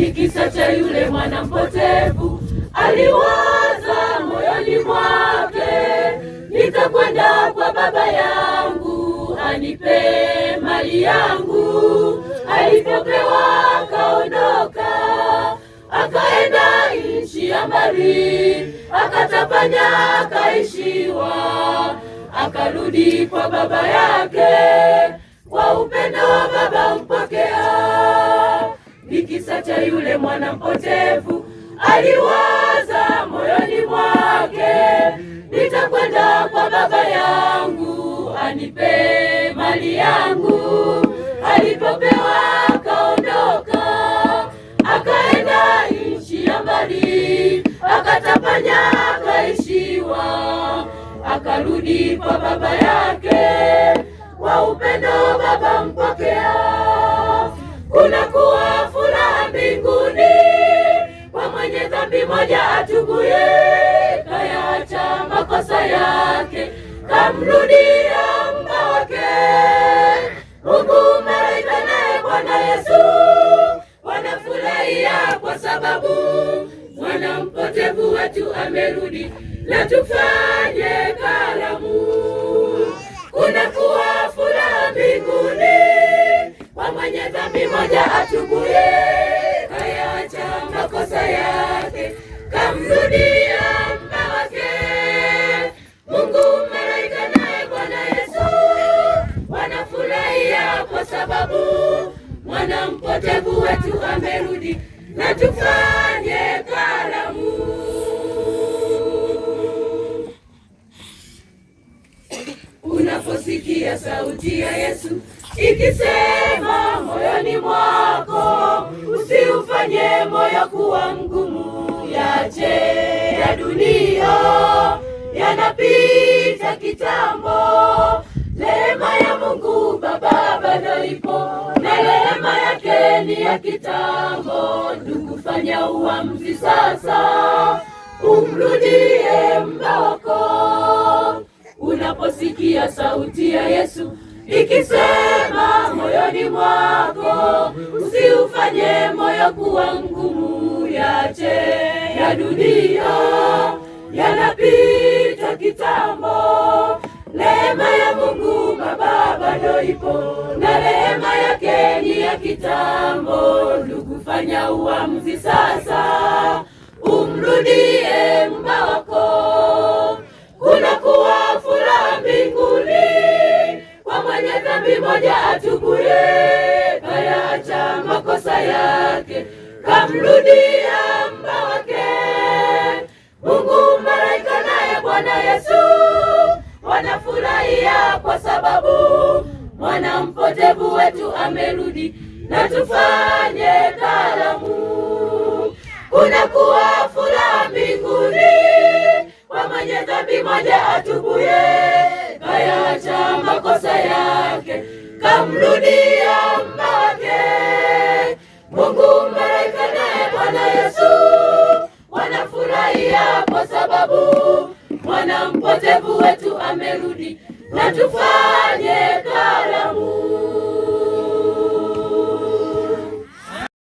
Ni kisa cha yule mwana mpotevu, aliwaza moyoni mwake, nitakwenda kwa baba yangu anipe mali yangu. Alipopewa akaondoka, akaenda nchi ya mbali, akatapanya akaishiwa, akarudi kwa baba yake, kwa upendo wa baba mpokea. Ni kisa cha yule mwana mpotevu, aliwaza moyoni mwake, nitakwenda kwa baba yangu anipe mali yangu. Alipopewa akaondoka, akaenda nchi ya mbali, akatapanya akaishiwa, akarudi kwa baba yake, kwa upendo baba mpokea. Kunakuwa furaha mbinguni kwa mwenye dhambi moja atubuye, kayaacha makosa yake, kamrudia Muumba wake. Mungu, malaika naye Bwana Yesu wanafurahia kwa sababu mwana mpotevu wetu amerudi, na tufanye karamu. Kunakuwa furaha mbinguni kwa mwenye dhambi moja atubuye, kayaacha makosa yake, kamrudia Muumba wake. Mungu, malaika naye Bwana Yesu wanafurahia kwa sababu mwana mpotevu wetu amerudi, na tufanye karamu. Unaposikia sauti ya Yesu ikisema moyoni mwako, usiufanye moyo kuwa mgumu. Yache ya dunia yanapita kitambo, rehema ya Mungu Baba bado ipo, na rehema yake ni ya kitambo. Ndugu, fanya uamuzi sasa, umrudie Muumba wako. Unaposikia sauti ya Yesu ikisema moyoni mwako, usiufanye moyo kuwa mgumu. Yache ya dunia yanapita kitambo, rehema ya Mungu Baba bado ipo, na rehema yake ni ya kitambo. Ndugu, fanya uamuzi sasa, umrudie Muumba wako. Kunakuwa furaha mbinguni kwa mwenye dhambi moja atubuye, kayaacha makosa yake, kamrudia Muumba wake. Mungu, malaika naye Bwana Yesu wanafurahia kwa sababu mwana mpotevu wetu amerudi, na tufanye karamu. Kunakuwa furaha mbinguni kwa mwenye dhambi moja atubuye, kayaacha makosa yake, kamrudia Muumba wake. Mungu, malaika naye Bwana Yesu wanafurahia kwa sababu mwana mpotevu wetu amerudi, na tufanye